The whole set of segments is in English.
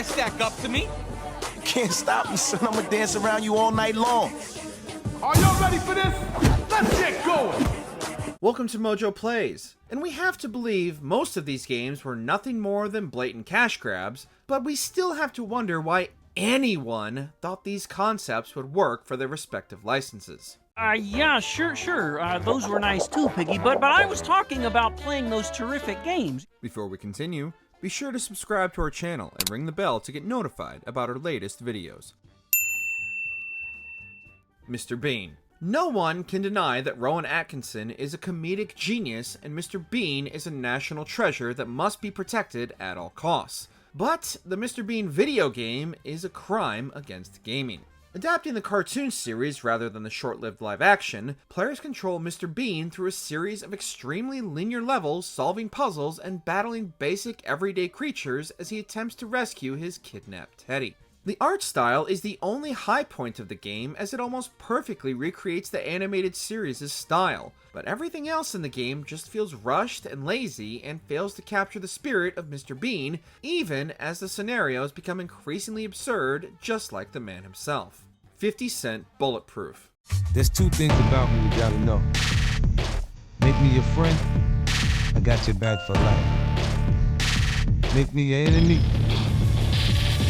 can't stack up to me. You can't stop me, son. I'm gonna dance around you all night long. Are y'all ready for this? Let's get going! Welcome to MojoPlays, and we have to believe most of these games were nothing more than blatant cash grabs, but we still have to wonder why anyone thought these concepts would work for their respective licenses. Yeah, sure. Those were nice too, Piggy, but I was talking about playing those terrific games. Before we continue, be sure to subscribe to our channel and ring the bell to get notified about our latest videos. Mr. Bean. No one can deny that Rowan Atkinson is a comedic genius and Mr. Bean is a national treasure that must be protected at all costs. But the Mr. Bean video game is a crime against gaming. Adapting the cartoon series rather than the short-lived live action, players control Mr. Bean through a series of extremely linear levels, solving puzzles and battling basic everyday creatures as he attempts to rescue his kidnapped Teddy. The art style is the only high point of the game, as it almost perfectly recreates the animated series' style, but everything else in the game just feels rushed and lazy and fails to capture the spirit of Mr. Bean, even as the scenarios become increasingly absurd, just like the man himself. 50 Cent Bulletproof. There's two things about me you gotta know. Make me your friend, I got your back for life. Make me your enemy,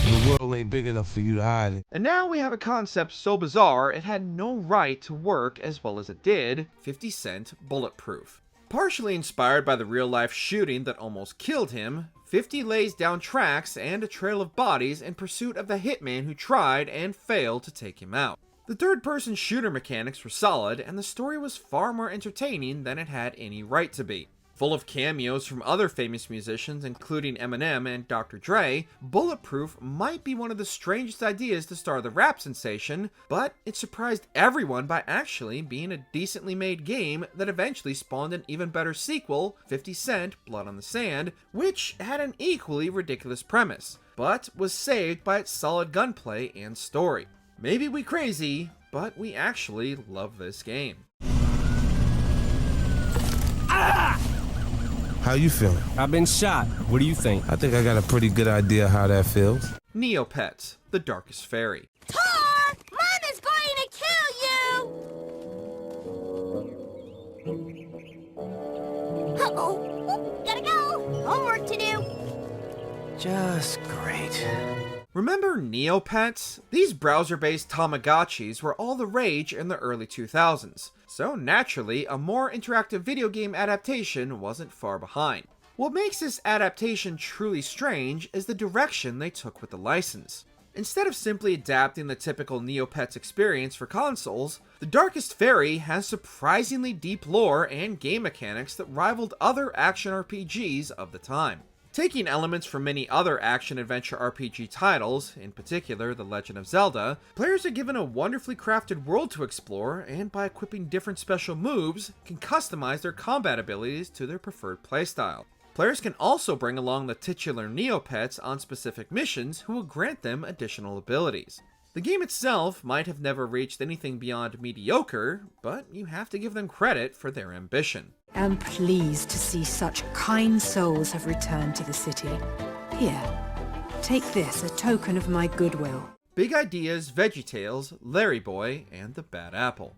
the world ain't big enough for you to hide it. And now we have a concept so bizarre it had no right to work as well as it did, 50 Cent Bulletproof. Partially inspired by the real-life shooting that almost killed him, 50 lays down tracks and a trail of bodies in pursuit of the hitman who tried and failed to take him out. The third-person shooter mechanics were solid, and the story was far more entertaining than it had any right to be. Full of cameos from other famous musicians including Eminem and Dr. Dre, Bulletproof might be one of the strangest ideas to star the rap sensation, but it surprised everyone by actually being a decently made game that eventually spawned an even better sequel, 50 Cent Blood on the Sand, which had an equally ridiculous premise, but was saved by its solid gunplay and story. Maybe we crazy, but we actually love this game. How you feeling? I've been shot. What do you think? I think I got a pretty good idea how that feels. Neopets, the Darkest Fairy. Tar! Mom is going to kill you! Uh-oh. Gotta go. Homework to do. Just great. Remember Neopets? These browser-based Tamagotchis were all the rage in the early 2000s, so naturally, a more interactive video game adaptation wasn't far behind. What makes this adaptation truly strange is the direction they took with the license. Instead of simply adapting the typical Neopets experience for consoles, The Darkest Fairy has surprisingly deep lore and game mechanics that rivaled other action RPGs of the time. Taking elements from many other action-adventure RPG titles, in particular The Legend of Zelda, players are given a wonderfully crafted world to explore, and by equipping different special moves, can customize their combat abilities to their preferred playstyle. Players can also bring along the titular Neopets on specific missions who will grant them additional abilities. The game itself might have never reached anything beyond mediocre, but you have to give them credit for their ambition. I'm pleased to see such kind souls have returned to the city. Here, take this, a token of my goodwill. Big Ideas, VeggieTales, Larry Boy, and the Bad Apple.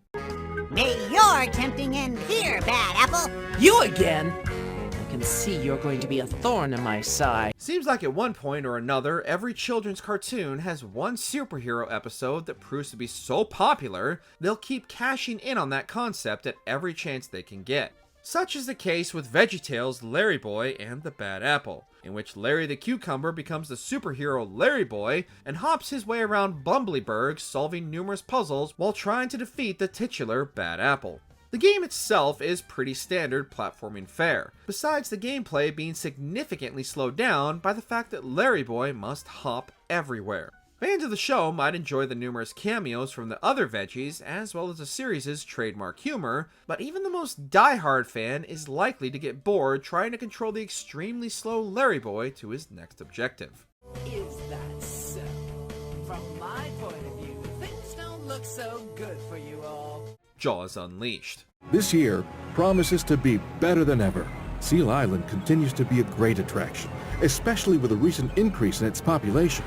May your tempting end here, Bad Apple. You again? I can see you're going to be a thorn in my side. Seems like at one point or another, every children's cartoon has one superhero episode that proves to be so popular, they'll keep cashing in on that concept at every chance they can get. Such is the case with VeggieTales, Larry Boy, and the Bad Apple, in which Larry the Cucumber becomes the superhero Larry Boy and hops his way around Bumbleberg solving numerous puzzles while trying to defeat the titular Bad Apple. The game itself is pretty standard platforming fare, besides the gameplay being significantly slowed down by the fact that Larry Boy must hop everywhere. Fans of the show might enjoy the numerous cameos from the other Veggies, as well as the series' trademark humor, but even the most die-hard fan is likely to get bored trying to control the extremely slow Larry Boy to his next objective. Is that so? From my point of view, things don't look so good for you all. Jaws Unleashed. This year promises to be better than ever. Seal Island continues to be a great attraction, especially with a recent increase in its population.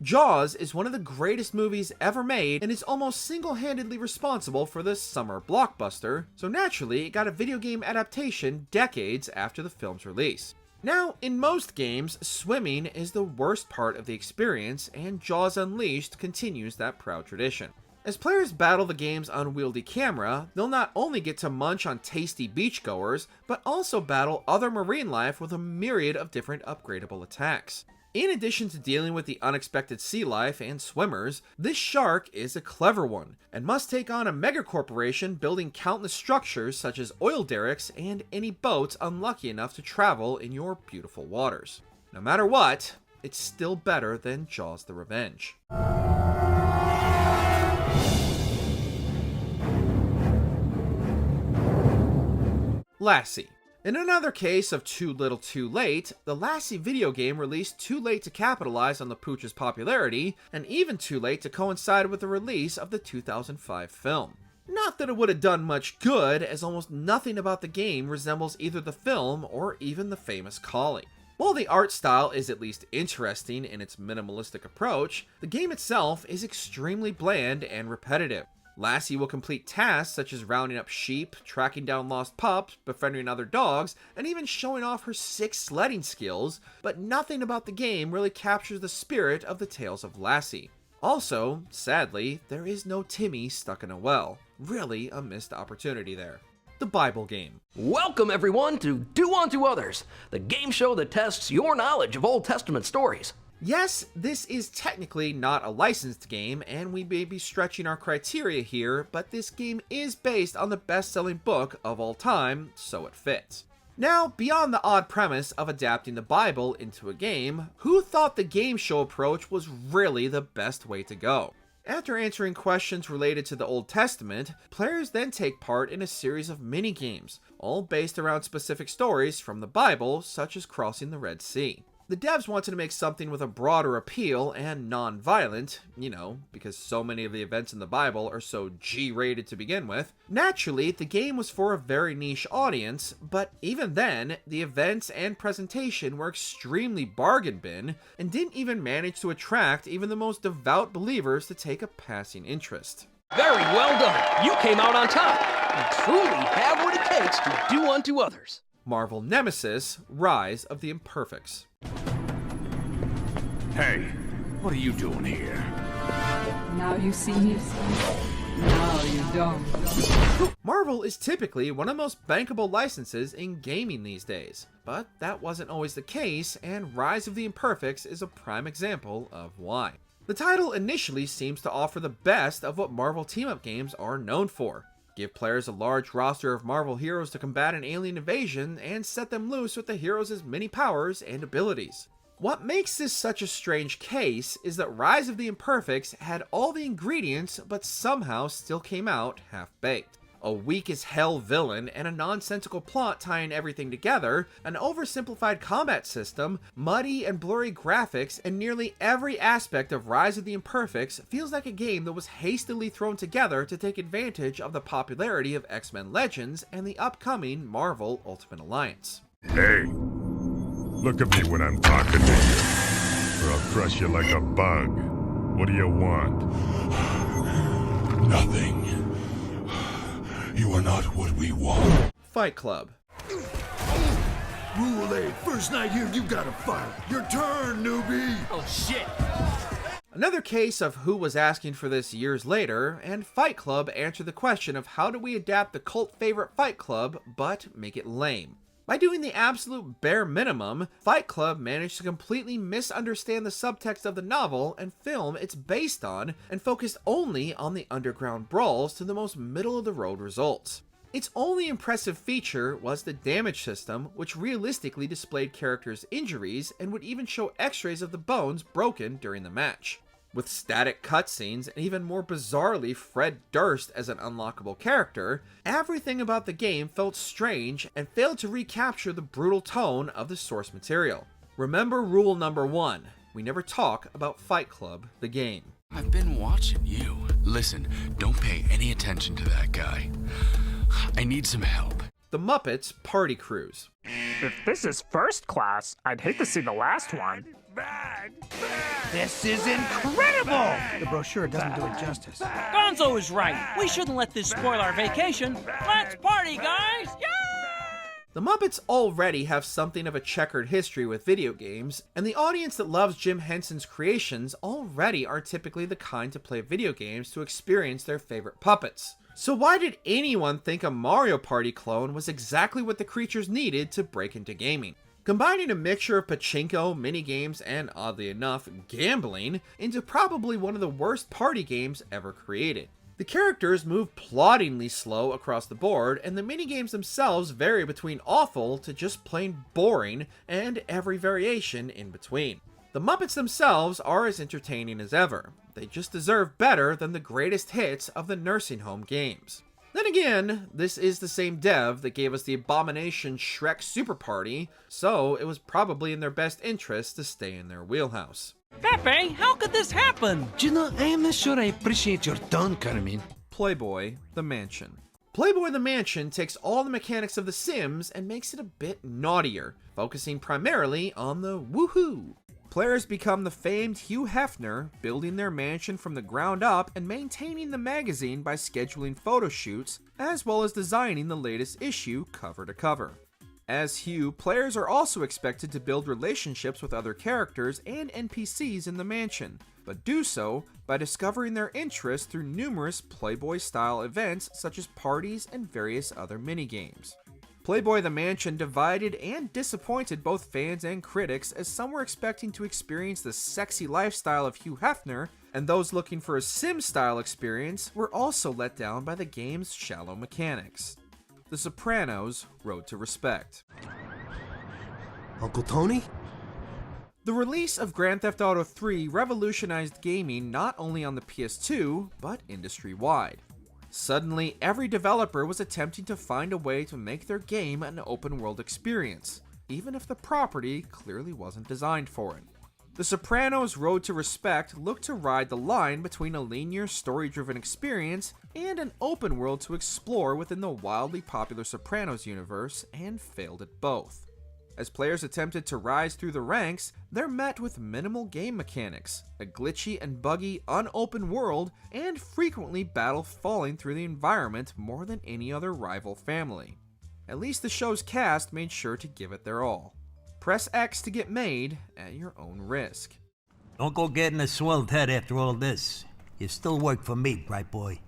Jaws is one of the greatest movies ever made and is almost single-handedly responsible for this summer blockbuster, so naturally it got a video game adaptation decades after the film's release. Now, in most games, swimming is the worst part of the experience, and Jaws Unleashed continues that proud tradition. As players battle the game's unwieldy camera, they'll not only get to munch on tasty beachgoers, but also battle other marine life with a myriad of different upgradable attacks. In addition to dealing with the unexpected sea life and swimmers, this shark is a clever one, and must take on a megacorporation building countless structures such as oil derricks and any boats unlucky enough to travel in your beautiful waters. No matter what, it's still better than Jaws the Revenge. Lassie. In another case of too little too late, the Lassie video game released too late to capitalize on the pooch's popularity, and even too late to coincide with the release of the 2005 film. Not that it would have done much good, as almost nothing about the game resembles either the film or even the famous Collie. While the art style is at least interesting in its minimalistic approach, the game itself is extremely bland and repetitive. Lassie will complete tasks such as rounding up sheep, tracking down lost pups, befriending other dogs, and even showing off her 6 sledding skills, but nothing about the game really captures the spirit of the tales of Lassie. Also, sadly, there is no Timmy stuck in a well. Really a missed opportunity there. The Bible game. Welcome everyone to Do Unto Others, the game show that tests your knowledge of Old Testament stories. Yes, this is technically not a licensed game, and we may be stretching our criteria here, but this game is based on the best-selling book of all time, so it fits. Now, beyond the odd premise of adapting the Bible into a game, who thought the game show approach was really the best way to go? After answering questions related to the Old Testament, players then take part in a series of mini-games, all based around specific stories from the Bible, such as crossing the Red Sea. The devs wanted to make something with a broader appeal and non-violent, because so many of the events in the Bible are so G-rated to begin with. Naturally, the game was for a very niche audience, but even then, the events and presentation were extremely bargain bin, and didn't even manage to attract even the most devout believers to take a passing interest. Very well done. You came out on top. You truly have what it takes to do unto others. Marvel Nemesis, Rise of the Imperfects. Hey, what are you doing here? Now you see me. Now you don't. Marvel is typically one of the most bankable licenses in gaming these days, but that wasn't always the case, and Rise of the Imperfects is a prime example of why. The title initially seems to offer the best of what Marvel team-up games are known for. Give players a large roster of Marvel heroes to combat an alien invasion, and set them loose with the heroes' many powers and abilities. What makes this such a strange case is that Rise of the Imperfects had all the ingredients, but somehow still came out half-baked. A weak-as-hell villain and a nonsensical plot tying everything together, an oversimplified combat system, muddy and blurry graphics, and nearly every aspect of Rise of the Imperfects feels like a game that was hastily thrown together to take advantage of the popularity of X-Men Legends and the upcoming Marvel Ultimate Alliance. Hey, look at me when I'm talking to you, or I'll crush you like a bug. What do you want? Nothing. You are not what we want. Fight Club. Rule 8, first night here, you gotta fight. Your turn, newbie. Oh shit. Another case of who was asking for this years later, and Fight Club answered the question of how do we adapt the cult favorite Fight Club, but make it lame. By doing the absolute bare minimum, Fight Club managed to completely misunderstand the subtext of the novel and film it's based on, and focused only on the underground brawls to the most middle-of-the-road results. Its only impressive feature was the damage system, which realistically displayed characters' injuries and would even show x-rays of the bones broken during the match. With static cutscenes and even more bizarrely Fred Durst as an unlockable character, everything about the game felt strange and failed to recapture the brutal tone of the source material. Remember rule number 1, we never talk about Fight Club, the game. I've been watching you. Listen, don't pay any attention to that guy. I need some help. The Muppets Party Cruise. If this is first class, I'd hate to see the last one. This is incredible! The brochure doesn't do it justice. Gonzo is right. We shouldn't let this spoil our vacation. Let's party, guys! Yeah! The Muppets already have something of a checkered history with video games, and the audience that loves Jim Henson's creations already are typically the kind to play video games to experience their favorite puppets. So why did anyone think a Mario Party clone was exactly what the creatures needed to break into gaming? Combining a mixture of pachinko, minigames, and oddly enough, gambling into probably one of the worst party games ever created. The characters move ploddingly slow across the board, and the minigames themselves vary between awful to just plain boring, and every variation in between. The Muppets themselves are as entertaining as ever. They just deserve better than the greatest hits of the nursing home games. Then again, this is the same dev that gave us the abomination Shrek Super Party, so it was probably in their best interest to stay in their wheelhouse. Pepe, how could this happen? You know, I am not sure I appreciate your tone, Carmine. Playboy The Mansion. Playboy The Mansion takes all the mechanics of The Sims and makes it a bit naughtier, focusing primarily on the woohoo. Players become the famed Hugh Hefner, building their mansion from the ground up and maintaining the magazine by scheduling photo shoots, as well as designing the latest issue cover to cover. As Hugh, players are also expected to build relationships with other characters and NPCs in the mansion, but do so by discovering their interests through numerous Playboy-style events such as parties and various other minigames. Playboy The Mansion divided and disappointed both fans and critics, as some were expecting to experience the sexy lifestyle of Hugh Hefner, and those looking for a Sim-style experience were also let down by the game's shallow mechanics. The Sopranos Road to Respect. Uncle Tony? The release of Grand Theft Auto 3 revolutionized gaming not only on the PS2, but industry-wide. Suddenly, every developer was attempting to find a way to make their game an open-world experience, even if the property clearly wasn't designed for it. The Sopranos' Road to Respect looked to ride the line between a linear, story-driven experience and an open world to explore within the wildly popular Sopranos universe, and failed at both. As players attempted to rise through the ranks, they're met with minimal game mechanics, a glitchy and buggy unopen world, and frequently battle falling through the environment more than any other rival family. At least the show's cast made sure to give it their all. Press X to get made at your own risk. Don't go getting a swelled head after all this. You still work for me, bright boy.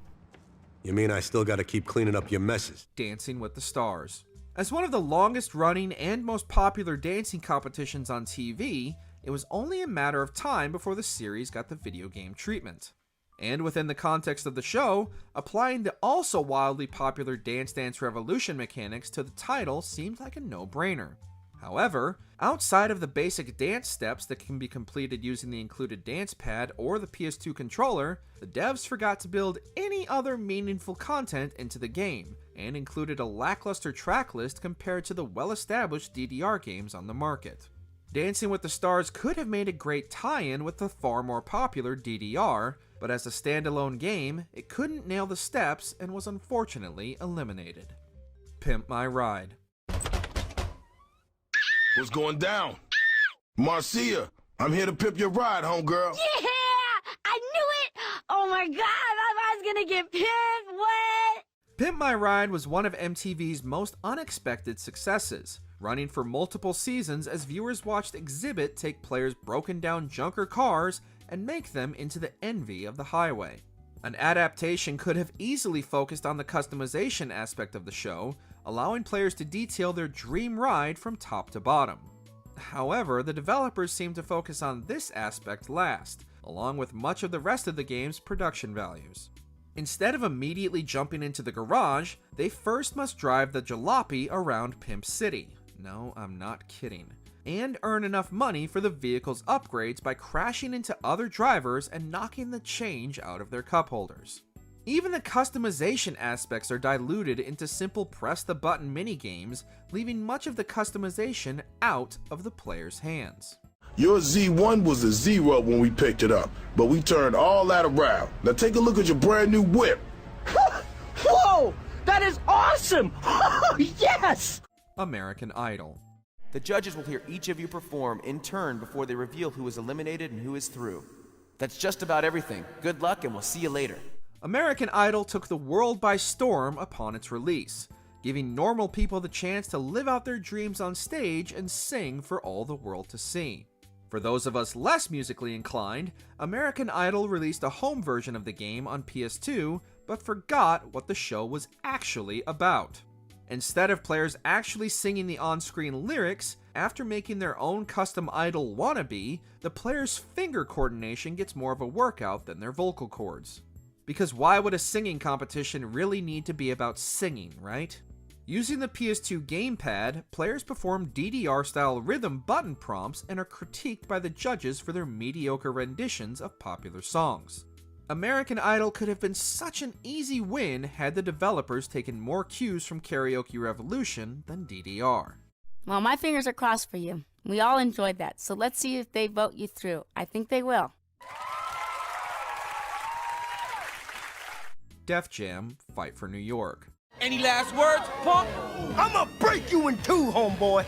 You mean I still gotta keep cleaning up your messes? Dancing with the Stars. As one of the longest running and most popular dancing competitions on TV, it was only a matter of time before the series got the video game treatment. And within the context of the show, applying the also wildly popular Dance Dance Revolution mechanics to the title seemed like a no-brainer. However, outside of the basic dance steps that can be completed using the included dance pad or the PS2 controller, the devs forgot to build any other meaningful content into the game, and included a lackluster track list compared to the well-established DDR games on the market. Dancing with the Stars could have made a great tie-in with the far more popular DDR, but as a standalone game, it couldn't nail the steps and was unfortunately eliminated. Pimp My Ride. What's going down? Marcia, I'm here to pimp your ride, homegirl. Yeah! I knew it! Oh my god, I was gonna get pimped! What? Pimp My Ride was one of MTV's most unexpected successes, running for multiple seasons as viewers watched Exhibit take players' broken down junker cars and make them into the envy of the highway. An adaptation could have easily focused on the customization aspect of the show, allowing players to detail their dream ride from top to bottom. However, the developers seemed to focus on this aspect last, along with much of the rest of the game's production values. Instead of immediately jumping into the garage, they first must drive the jalopy around Pimp City. No, I'm not kidding. And earn enough money for the vehicle's upgrades by crashing into other drivers and knocking the change out of their cup holders. Even the customization aspects are diluted into simple press-the-button minigames, leaving much of the customization out of the player's hands. Your Z1 was a 0 when we picked it up, but we turned all that around. Now take a look at your brand new whip. Whoa! That That is awesome! Oh, yes! American Idol. The judges will hear each of you perform in turn before they reveal who is eliminated and who is through. That's just about everything. Good luck, and we'll see you later. American Idol took the world by storm upon its release, giving normal people the chance to live out their dreams on stage and sing for all the world to see. For those of us less musically inclined, American Idol released a home version of the game on PS2, but forgot what the show was actually about. Instead of players actually singing the on-screen lyrics, after making their own custom idol wannabe, the player's finger coordination gets more of a workout than their vocal cords. Because why would a singing competition really need to be about singing, right? Using the PS2 gamepad, players perform DDR-style rhythm button prompts and are critiqued by the judges for their mediocre renditions of popular songs. American Idol could have been such an easy win had the developers taken more cues from Karaoke Revolution than DDR. Well, my fingers are crossed for you. We all enjoyed that, so let's see if they vote you through. I think they will. Def Jam Fight for New York. Any last words, punk? I'ma break you in two, homeboy!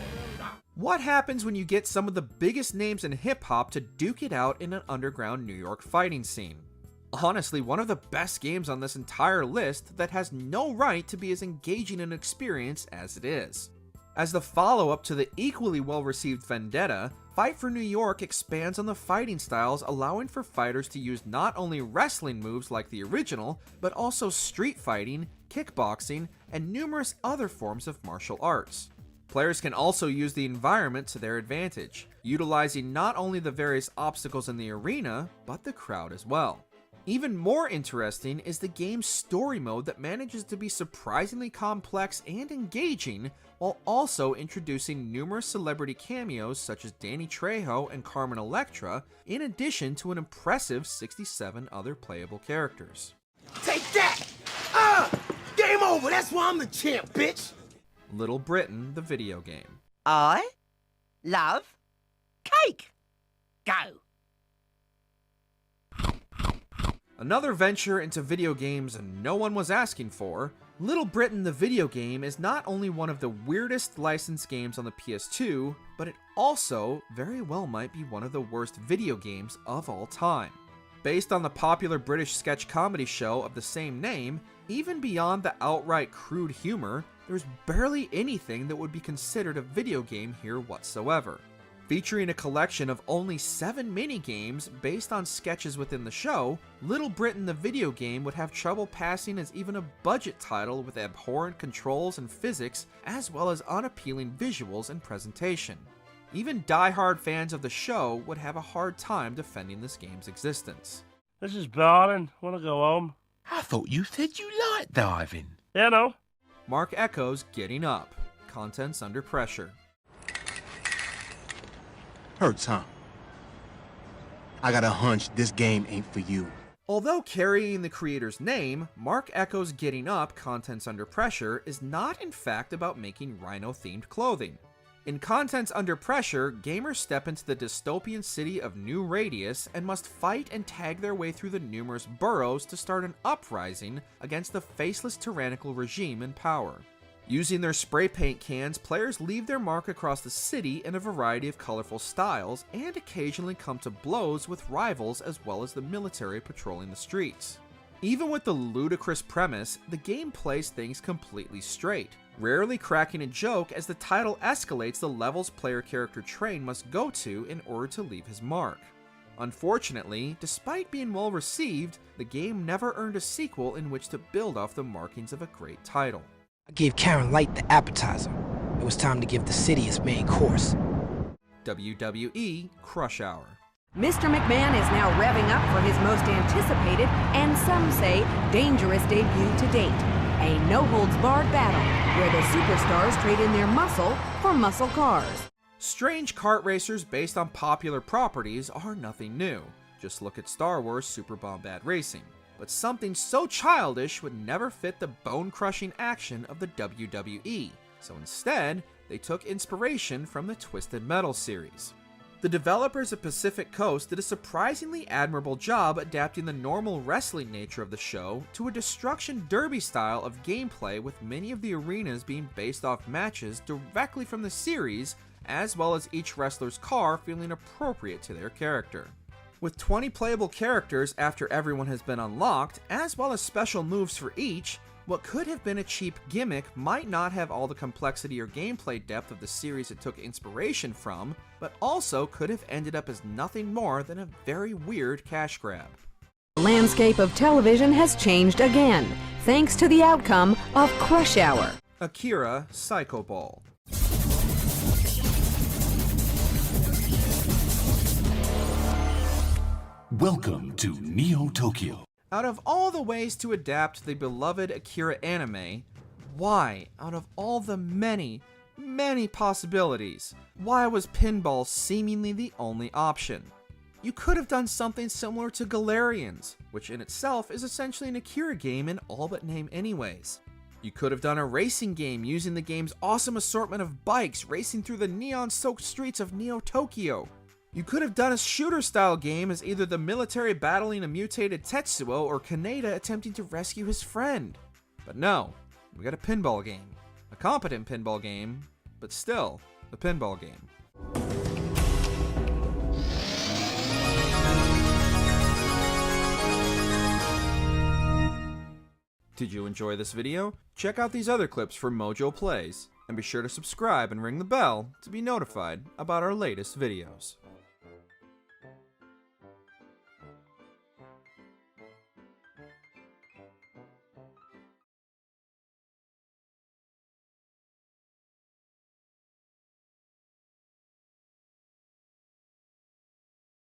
What happens when you get some of the biggest names in hip-hop to duke it out in an underground New York fighting scene? Honestly, one of the best games on this entire list that has no right to be as engaging an experience as it is. As the follow-up to the equally well-received Vendetta, Fight for New York expands on the fighting styles, allowing for fighters to use not only wrestling moves like the original, but also street fighting, kickboxing, and numerous other forms of martial arts. Players can also use the environment to their advantage, utilizing not only the various obstacles in the arena, but the crowd as well. Even more interesting is the game's story mode that manages to be surprisingly complex and engaging, while also introducing numerous celebrity cameos such as Danny Trejo and Carmen Electra, in addition to an impressive 67 other playable characters. Take that! Game over! That's why I'm the champ, bitch! Little Britain, the video game. I love cake. Go! Another venture into video games no one was asking for, Little Britain the video game is not only one of the weirdest licensed games on the PS2, but it also very well might be one of the worst video games of all time. Based on the popular British sketch comedy show of the same name, even beyond the outright crude humor, there's barely anything that would be considered a video game here whatsoever. Featuring a collection of only 7 mini-games based on sketches within the show, Little Britain the video game would have trouble passing as even a budget title with abhorrent controls and physics, as well as unappealing visuals and presentation. Even die-hard fans of the show would have a hard time defending this game's existence. This is boring. Wanna go home? I thought you said you liked diving. Yeah, no. Mark Echo's Getting Up. Contents under pressure. Hurts, huh? I got a hunch this game ain't for you. Although carrying the creator's name, Mark Echo's Getting Up, Contents Under Pressure is not in fact about making rhino-themed clothing. In Contents Under Pressure, gamers step into the dystopian city of New Radius and must fight and tag their way through the numerous boroughs to start an uprising against the faceless tyrannical regime in power. Using their spray paint cans, players leave their mark across the city in a variety of colorful styles, and occasionally come to blows with rivals as well as the military patrolling the streets. Even with the ludicrous premise, the game plays things completely straight, rarely cracking a joke as the title escalates the levels player character Train must go to in order to leave his mark. Unfortunately, despite being well received, the game never earned a sequel in which to build off the markings of a great title. I gave Karen Light the appetizer. It was time to give the city its main course. WWE Crush Hour. Mr. McMahon is now revving up for his most anticipated, and some say dangerous debut to date. A no-holds-barred battle where the superstars trade in their muscle for muscle cars. Strange kart racers based on popular properties are nothing new. Just look at Star Wars Super Bombad Racing. But something so childish would never fit the bone-crushing action of the WWE, so instead, they took inspiration from the Twisted Metal series. The developers of Pacific Coast did a surprisingly admirable job adapting the normal wrestling nature of the show to a destruction derby style of gameplay, with many of the arenas being based off matches directly from the series, as well as each wrestler's car feeling appropriate to their character. With 20 playable characters after everyone has been unlocked, as well as special moves for each, what could have been a cheap gimmick might not have all the complexity or gameplay depth of the series it took inspiration from, but also could have ended up as nothing more than a very weird cash grab. The landscape of television has changed again, thanks to the outcome of Crush Hour. Akira Psycho Ball. Welcome to Neo Tokyo. Out of all the ways to adapt the beloved Akira anime, why, out of all the many possibilities, why was pinball seemingly the only option? You could have done something similar to Galarians, which in itself is essentially an Akira game in all but name anyways. You could have done a racing game using the game's awesome assortment of bikes racing through the neon-soaked streets of Neo Tokyo. You could have done a shooter-style game as either the military battling a mutated Tetsuo or Kaneda attempting to rescue his friend. But no, we got a pinball game. A competent pinball game, but still a pinball game. Did you enjoy this video? Check out these other clips for MojoPlays, and be sure to subscribe and ring the bell to be notified about our latest videos.